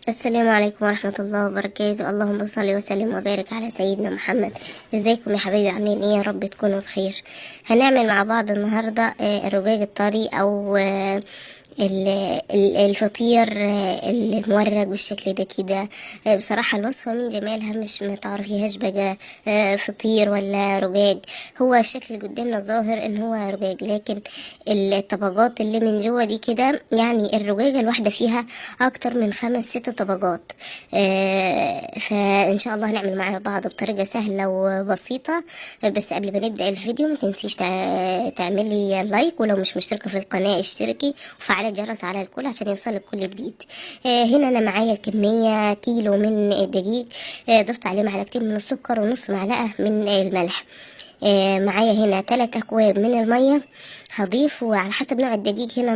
السلام عليكم ورحمة الله وبركاته. اللهم صل وسلم وبارك على سيدنا محمد. ازيكم يا حبايبي؟ عاملين ايه؟ يا رب تكونوا بخير. هنعمل مع بعض النهاردة الرجاج الطري او الفطير المورق بالشكل ده كده. بصراحة الوصفة من جمالها مش ما تعرفيهاش بقى فطير ولا رجاج. هو الشكل اللي قدامنا الظاهر ان هو رجاج، لكن الطبقات اللي من جوه دي كده، يعني الرجاجة الواحدة فيها اكتر من 5 6 طبقات. فان شاء الله هنعمل مع بعض بطريقة سهلة وبسيطة. بس قبل ما نبدأ الفيديو ما تنسيش تعملي لايك، ولو مش مشتركة في القناة اشتركي وفعلي الجرس على الكل عشان يوصلك كل جديد. هنا انا معايا كمية كيلو من الدقيق. ضفت عليه معلقتين من السكر ونص معلقة من الملح. معايا هنا 3 أكواب من المية. هضيف على حسب نوع الدقيق. هنا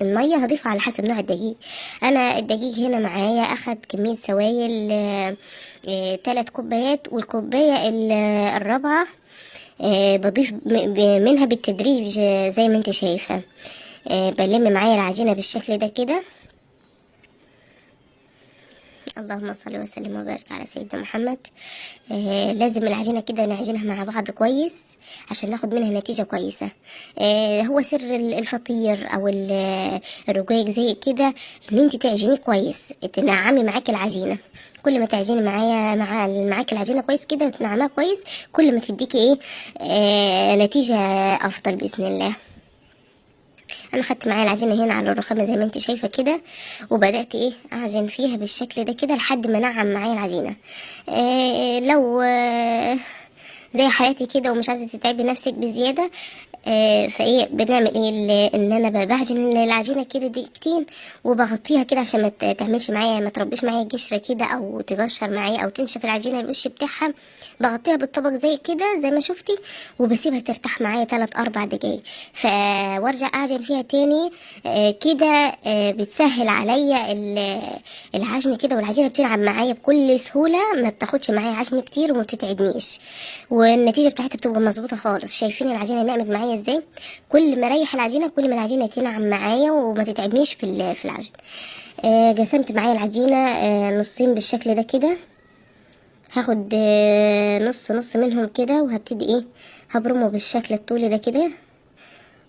المية هضيفها على حسب نوع الدقيق. أنا الدقيق هنا معايا أخد كمية سوائل 3 كوبايات، والكوباية الرابعة بضيف منها بالتدريج زي ما انت شايفة. بلم معايا العجينة بالشكل ده كده. اللهم صل وسلم وبارك على سيدنا محمد. لازم العجينة كده نعجنها مع بعض كويس عشان ناخد منها نتيجة كويسة. هو سر الفطير او الرقيق زي كده، ان انت تعجنيه كويس، تنعمي معاك العجينة. كل ما تعجني معاك العجينة كويس كده وتنعمها كويس، كل ما تديكي ايه نتيجة افضل بإذن الله. انا خدت معايا العجينه هنا على الرخامه زي ما انت شايفه كده، وبدات اعجن فيها بالشكل ده كده لحد ما نعم معايا العجينه. لو زي حالاتي كده ومش عايزه تتعبي نفسك بزياده، فايه بنعمل ايه ان انا بعجن العجينه كده دقيقتين وبغطيها كده عشان ما تعملش معايا، ما تربيش معايا قشره كده او تقشر معايا او تنشف العجينه الوش بتاعها. بغطيها بالطبق زي كده زي ما شفتي، وبسيبها ترتاح معايا 3 4 دقايق. وارجع اعجن فيها تاني. كده بتسهل عليا العجن كده، والعجينه بتلعب معايا بكل سهوله، ما بتاخدش معايا عجن كتير وما بتتعبنيش، والنتيجه بتاعتها بتبقى مظبوطه خالص. شايفين العجينه نعمت معايا ازاي؟ كل ما اريح العجينه كل ما العجينه تنعم معايا وما تتعبنيش في العجن. قسمت معايا العجينه نصين بالشكل ده كده. هاخد نص نص منهم كده، وهبتدي هبرمه بالشكل الطولي ده كده،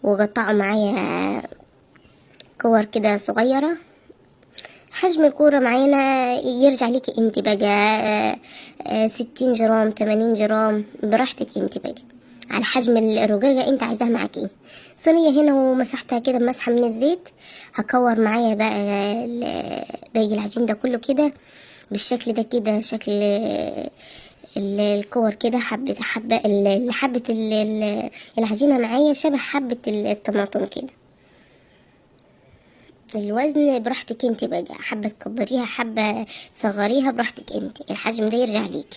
وقطعه معايا كور كده صغيرة. حجم الكورة معانا يرجع ليكي انت بقى 60 جرام 80 جرام براحتك انت بقى، على حجم الرقاقة انت عايزاها معاك صينية هنا ومسحتها كده بمسحة من الزيت. هكور معايا بقى باقي العجين ده كله كده بالشكل ده كده، شكل الكور كده، حبة حبة العجينة معايا شبه حبة الطماطم كده. الوزن براحتك انت بقى، حابه تكبريها حابه تصغريها براحتك انت، الحجم ده يرجع ليك.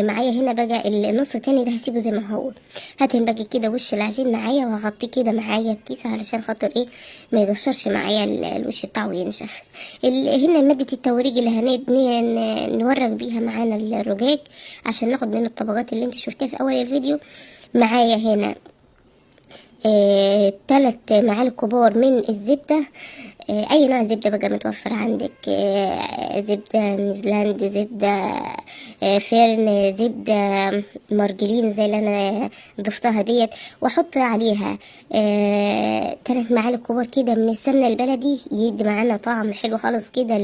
معايا هنا بقى النص التاني ده هسيبه زي ما هو. هاتم بقى كده وش العجين معايا وهغطيه كده معايا بكيسه علشان خاطر ما يقشرش معايا الوش بتاعه ينشف. هنا ماده التوريج اللي نورق بيها معانا الرقاق عشان ناخد منه الطبقات اللي انت شفتها في اول الفيديو. معايا هنا 3 معالق كبار من الزبدة. اي نوع زبدة بقى متوفر عندك، زبدة نيوزيلاند، زبدة فرن، زبدة مرجلين زي اللي انا ضفتها ديت. واحط عليها 3 معالق كبار كده من السمنة البلدي، يدي معانا طعم حلو خالص كده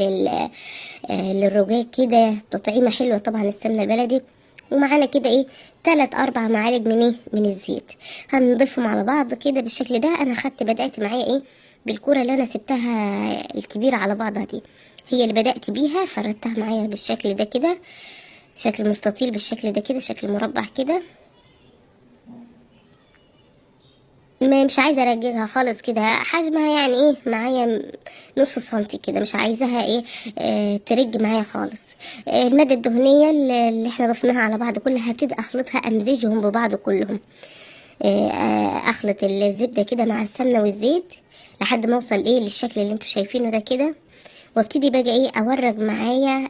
للرقاق كده، تطعيمة حلوة طبعا السمنة البلدي. ومعانا كده 3 4 معالق من الزيت. هنضيفهم على بعض كده بالشكل ده. انا بدأت معايا بالكرة اللي انا سبتها الكبيرة على بعضها دي، هي اللي بدأت بيها، فردتها معايا بالشكل ده كده، شكل مستطيل بالشكل ده كده، شكل مربع كده. ما مش عايزه ارجعها خالص كده، حجمها يعني معايا نص سنتي كده، مش عايزاها ترج معايا خالص. الماده الدهنيه اللي احنا ضفناها على بعض كلها هبتدي اخلطها، امزجهم ببعض كلهم. اخلط الزبده كده مع السمنه والزيت لحد ما اوصل للشكل اللي انتوا شايفينه ده كده. وابتدي بقى اورج معايا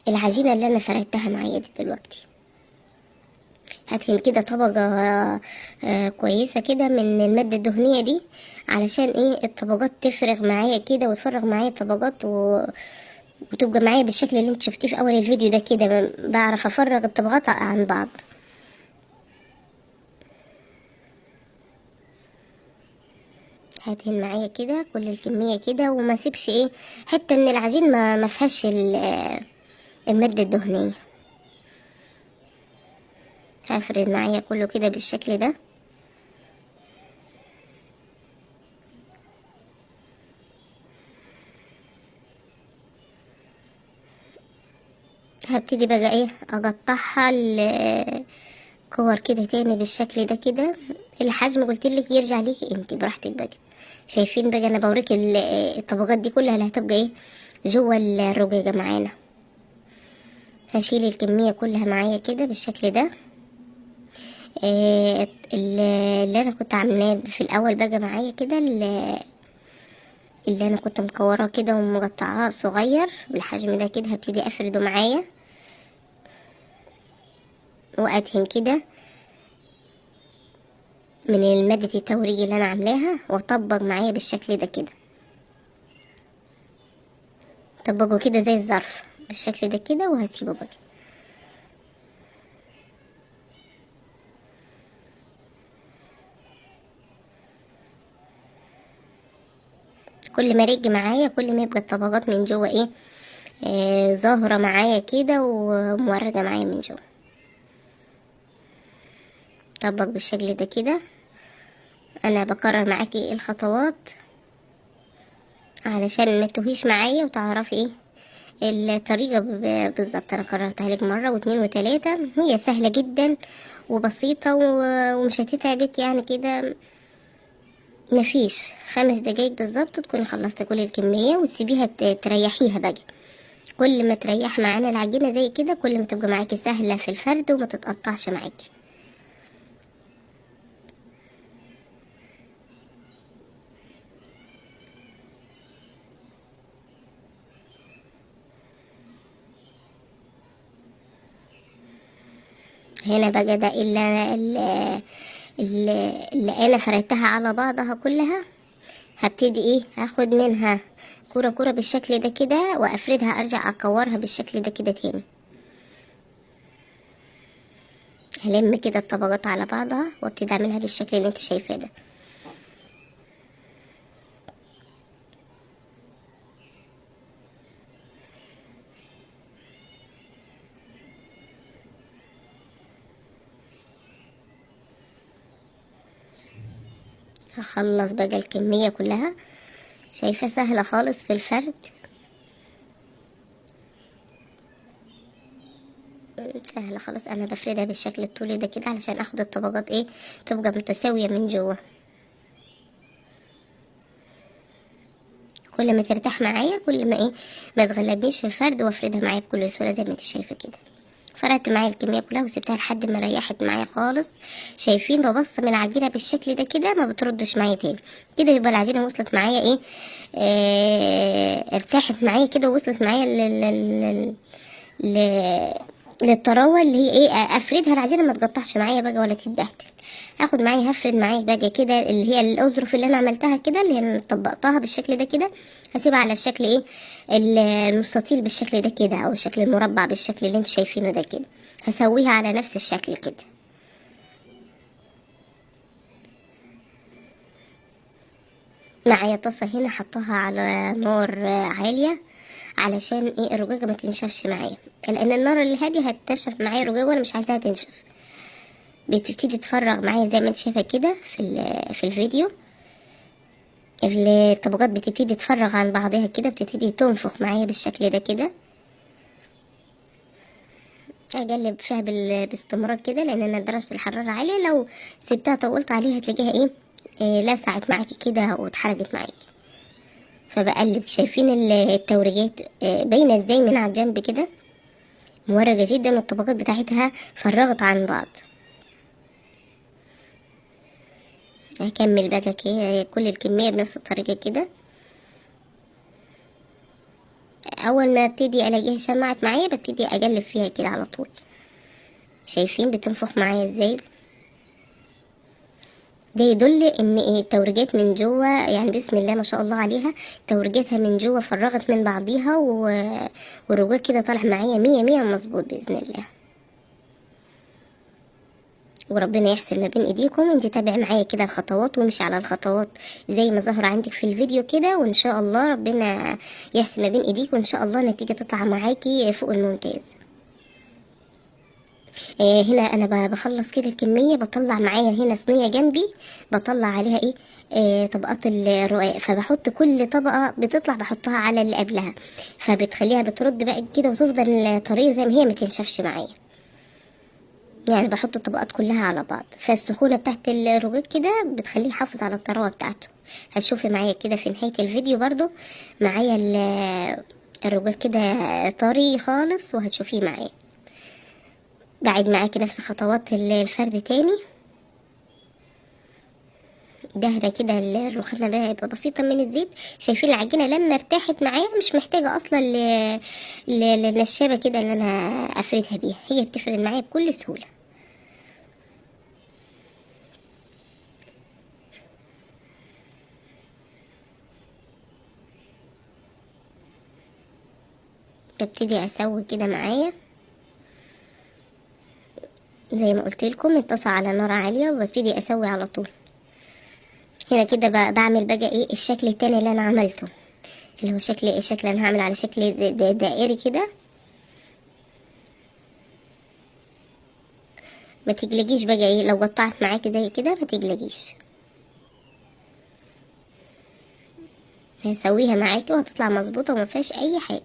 العجينه اللي انا فردتها معايا دي دلوقتي. ادهن كده طبقة كويسة كده من المادة الدهنية دي، علشان ايه الطبقات تفرغ معايا كده وتفرغ معايا طبقات وتبقى معايا بالشكل اللي انت شفتيه في اول الفيديو ده كده، بعرف افرغ الطبقات عن بعض. هدهن معايا كده كل الكمية كده، وما سيبش ايه حتة من العجين ما فيهاش المادة الدهنية. هفرد معايا كله كده بالشكل ده. هبتدي بقى ايه اقطعها كور كده تاني بالشكل ده كده. الحجم قلتلك يرجع ليكي انت براحتك بقى. شايفين بقى انا بوريك الطبقات دي كلها اللي هتبقى ايه جوه الرقيقة معانا. هشيل الكمية كلها معايا كده بالشكل ده. اللي انا كنت عاملاه في الاول بقى معايا كده، اللي انا كنت مكوراه كده ومقطعاه صغير بالحجم ده كده، هبتدي افرده معايا وادهن كده من مادة التوريج اللي انا عاملاها، واطبق معايا بالشكل ده كده. طبقه كده زي الظرف بالشكل ده كده، وهسيبه بقى. كل ما رج معايا كل ما يبقى الطبقات من جوه ايه ظاهرة معايا كده ومورجة معايا من جوه. طبق بالشكل ده كده. انا بكرر معاكي الخطوات علشان ما تتوهيش معايا وتعرفي ايه الطريقة بالظبط. انا كررتها لك مرة واتنين وتلاتة، هي سهلة جدا وبسيطة ومش هتتعبك يعني كده. مفيش 5 دقايق بالظبط تكوني خلصتي كل الكمية، وتسيبيها تريحيها بقى. كل ما تريح معانا العجينة زي كده كل ما تبقى معاكي سهلة في الفرد وما تتقطعش معاكي. هنا بقى ده اللي انا فردتها على بعضها كلها. هبتدي ايه هاخد منها كرة كرة بالشكل ده كده، وافردها ارجع اكورها بالشكل ده كده تاني. هلم كده الطبقات على بعضها وابتدي اعملها بالشكل اللي انت شايفاه ده. هخلص بقى الكمية كلها. شايفة سهلة خالص في الفرد. سهلة خالص. انا بفردها بالشكل الطولي ده كده علشان اخد الطبقات ايه تبقى متساوية من جوه. كل ما ترتاح معايا كل ما ايه ما تغلبنيش في الفرد، وافردها معايا بكل سهولة زي ما انت شايفة كده. فردت معايا الكمية كلها وسبتها لحد ما ريحت معايا خالص. شايفين ببص من العجينة بالشكل ده كده ما بتردش معايا تاني كده. يبقى العجينة وصلت معايا ايه ارتاحت معايا كده، ووصلت معايا ل... للطراوه اللي هي ايه افردها العجينه ما تقطعش معايا بقى ولا تتبهدل. هاخد معايا هفرد معايا بقى كده اللي هي الاظرف اللي انا عملتها كده، اللي انا طبقتها بالشكل ده كده. هسيبها على الشكل ايه المستطيل بالشكل ده كده، او الشكل المربع بالشكل اللي انتوا شايفينه ده كده. هسويها على نفس الشكل كده. معايا طاسه هنا حطها على نار عاليه علشان ايه الرقاقه ما تنشفش معايا، لان النار اللي هاديه هتنشف معايا الرقاقه وانا مش عايزاها تنشف. بتبتدي تفرغ معايا زي ما انت شايفه كده في الفيديو. الطبقات بتبتدي تفرغ عن بعضها كده، بتبتدي تنفخ معايا بالشكل ده كده. اقلب فيها باستمرار كده، لان انا درجه الحراره عاليه. لو سبتها طولت عليها هتلاقيها ايه لسعت معاكي كده واتحرقت معاكي. فبقلب. شايفين التوريجات باينه ازاي من على الجنب كده، مورجه جدا، والطبقات بتاعتها فرغت عن بعض. هكمل بقى كل الكميه بنفس الطريقه كده. اول ما ابتدي الاقيها شمعت معايا ببتدي اقلب فيها كده على طول. شايفين بتنفخ معايا ازاي؟ ده يدل ان التوريجات من جوه، يعني بسم الله ما شاء الله عليها، توريجاتها من جوه فرغت من بعضيها والرجاج كده طالع معايا مية مية مظبوط بإذن الله. وربنا يحسن ما بين ايديكم. انت تابع معايا كده الخطوات وامشي على الخطوات زي ما ظهر عندك في الفيديو كده، وان شاء الله ربنا يحسن ما بين ايديك، وان شاء الله النتيجة تطلع معاكي فوق الممتاز. هنا انا بخلص كده الكميه، بطلع معايا هنا صينيه جنبي بطلع عليها طبقات الرقاق، فبحط كل طبقه بتطلع بحطها على اللي قبلها، فبتخليها بترد بقى كده وتفضل طريه زي ما هي، ما تنشفش معايا. يعني بحط الطبقات كلها على بعض، فالسخونه بتاعت الرقاق كده بتخليه يحافظ على الطراوه بتاعته. هتشوفي معايا كده في نهايه الفيديو برضو معايا الرقاق كده طري خالص، وهتشوفيه معايا. بعد معاكي نفس خطوات الفرد تاني. دهنة كده الرخامة بقى يبقى بسيطة من الزيت. شايفين العجينة لما ارتاحت معايا مش محتاجة اصلا للنشابة كده ان انا افردها بيها، هي بتفرد معايا بكل سهولة. ببتدي اسوي كده معايا زي ما قلت لكم، الطاسة على نار عالية، وببتدي اسوي على طول. هنا كده بعمل بقى الشكل التاني اللي انا عملته، اللي هو الشكل انا هعمل على شكل دائري كده. ما تقلقيش بقى لو قطعت معاكي زي كده ما تقلقيش، هسويها معاكي وهتطلع مظبوطة وما فيهاش اي حاجة.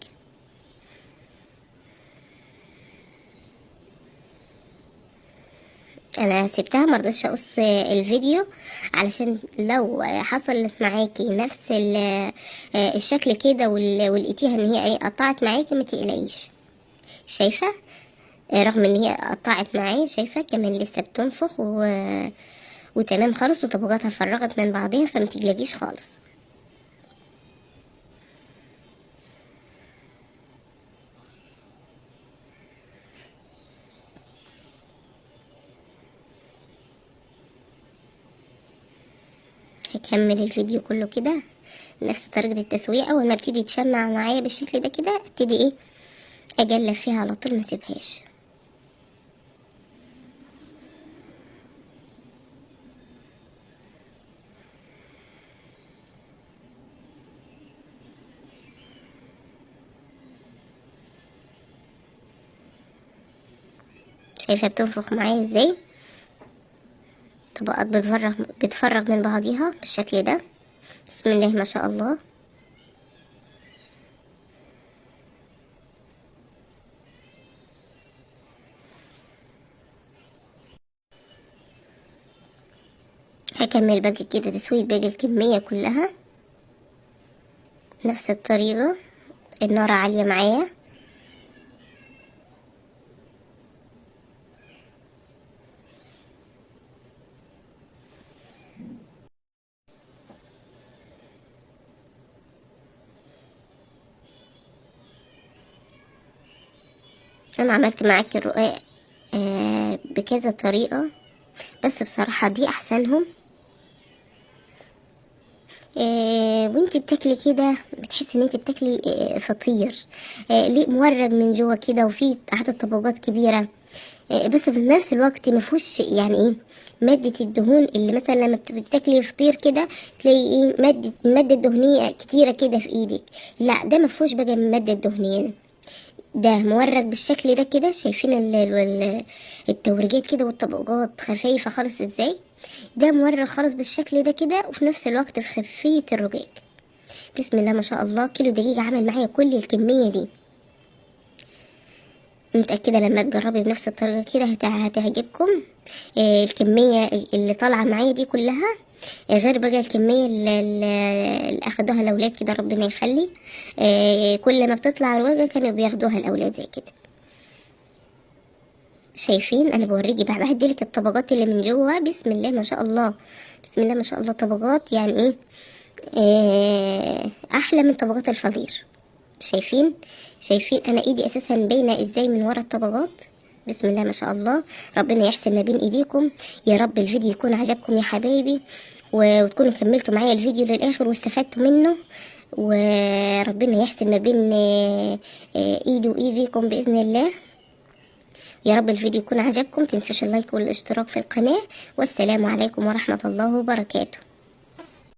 انا سبتها مرضتش اقص الفيديو علشان لو حصلت معاكي نفس الشكل كده ولقيتيها ان هي قطعت معاكي ما تقلقيش. شايفه رغم ان هي قطعت معايا، شايفه كمان لسه بتنفخ وتمام خالص، وطبقاتها فرغت من بعضها، فما تقلقيش خالص. هكمل الفيديو كله كده نفس طريقة التسوية. اول ما ابتدي تشمع معايا بالشكل ده كده ابتدي اجلب فيها على طول، ما سيبهاش. شايفة بتنفخ معايا ازاي؟ طبقات بتفرغ من بعضيها بالشكل ده، بسم الله ما شاء الله. هكمل باقي كده تسوية باقي الكمية كلها نفس الطريقة، النار عالية معايا. انا عملت معاك الرقاق بكذا طريقة، بس بصراحة دي احسنهم. وانتي بتاكلي كده بتحسي ان انتي بتاكلي فطير ليه مورج من جوه كده، وفيه عدد طبقات كبيرة. بس في نفس الوقت مفهوش يعني مادة الدهون اللي مثلا لما بتاكلي فطير كده تلاقي مادة دهنية كتيرة كده في ايدك. لا، ده مفهوش بقى من مادة دهنية، ده مورق بالشكل ده كده. شايفين التوريجات كده والطبقات خفيفة خالص ازاي؟ ده مورق خالص بالشكل ده كده، وفي نفس الوقت في خفية الرقاق. بسم الله ما شاء الله، كيلو دقيق عمل معايا كل الكمية دي. متأكدة لما تجربي بنفس الطريقة كده هتعجبكم. الكمية اللي طالعة معايا دي كلها غير بقى الكمية اللي أخدوها الأولاد كده، ربنا يخلي. كل ما بتطلع الوجه كانوا بياخدوها الأولاد زي كده. شايفين أنا بوريكي بقى بعدلك الطبقات اللي من جوه، بسم الله ما شاء الله، بسم الله ما شاء الله. طبقات يعني أحلى من طبقات الفطير. شايفين أنا إيدي أساسا باينة إزاي من ورا الطبقات. بسم الله ما شاء الله. ربنا يحسن ما بين ايديكم يا رب. الفيديو يكون عجبكم يا حبايبي، وتكونوا كملتوا معايا الفيديو للاخر واستفدتوا منه، وربنا يحسن ما بين ايدي وايديكم باذن الله. يا رب الفيديو يكون عجبكم. تنسوش اللايك والاشتراك في القناة، والسلام عليكم ورحمة الله وبركاته.